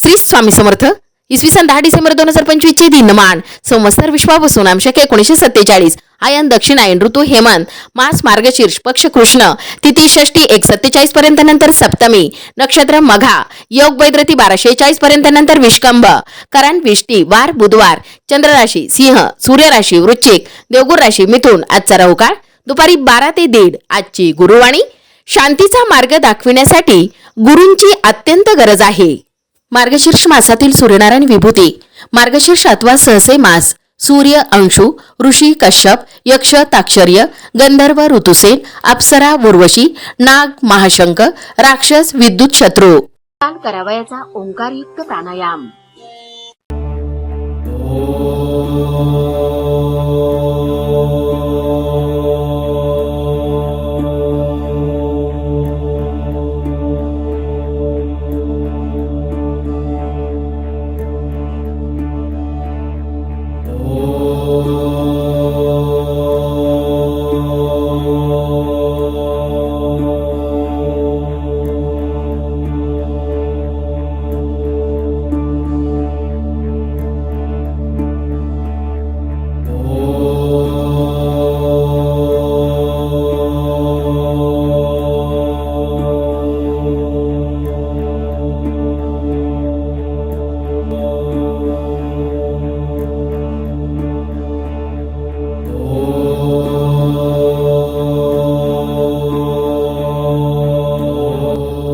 श्री स्वामी समर्थ. इसवी सन 10 डिसेंबर 2025 चे दिनमान संवत्सर विश्वावसून आमशक 1947. आयन दक्षिणायन, ऋतू हेमंत, मास मार्गशीर्ष, पक्ष कृष्ण, तिथी षष्ठी 1:47 पर्यंत, नंतर सप्तमी, नक्षत्र मघा, योग वैद्रती 12:40 पर्यंत, नंतर विष्कंभ, करण विष्टी, वार बुधवार, चंद्र राशी सिंह, सूर्य राशी वृश्चिक, देवगुर राशी मिथुन. आजचा राहुकाळ दुपारी 12 ते 1:30. आजची गुरुवाणी. शांतीचा मार्ग दाखविण्यासाठी गुरूंची अत्यंत गरज आहे. मार्गशीर्ष मासातील सूर्यनारायण विभूती. मार्गशीर्ष अथवा सहसे मास. सूर्य अंशु, ऋषी कश्यप, यक्ष ताक्षर्य, गंधर्व ऋतुसेन, अप्सरा उर्वशी, नाग महाशंक, राक्षस विद्युत शत्रू. करावयाचा ओंकारयुक्त प्राणायाम.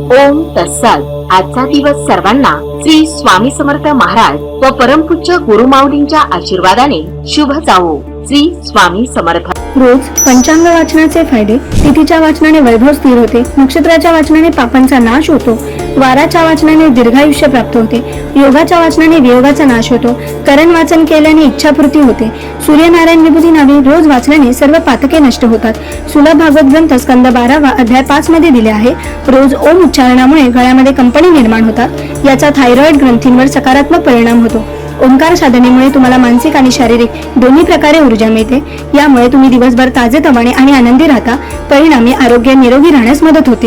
ओम तत्सत. आजचा दिवस सर्वांना श्री स्वामी समर्थ महाराज व परमपूज्य गुरुमाऊलींच्या आशीर्वादाने शुभ जावो. श्री स्वामी समर्थ. रोज पंचांग वाचनाचे फायदे. तिथीच्या वाचनाने वैभव स्थिर होते. नक्षत्राच्या वाचनाने पापांचा नाश होतो. वाराच्या वाचनाने दीर्घायुष्य प्राप्त होते. योगाच्या वाचनाने वियोगाचा नाश होतो. करण वाचन केल्याने इच्छापूर्ती होते. सूर्यनारायण विभूती नावे रोज वाचल्याने सर्व पातके नष्ट होतात. सुलभ भागवत ग्रंथ स्कंद 12 अध्याय 5 मध्ये दिले आहे. रोज ओम उच्चारणामुळे गळ्यामध्ये कंपनी निर्माण होतात. याचा थायरॉइड ग्रंथींवर सकारात्मक परिणाम होतो. ओंकार साधनेमुळे तुम्हाला मानसिक आणि शारीरिक दोन्ही प्रकारे ऊर्जा मिळते. यामुळे तुम्ही दिवसभर ताजेतवाने आणि आनंदी राहता. परिणामी आरोग्य निरोगी राहण्यास मदत होते.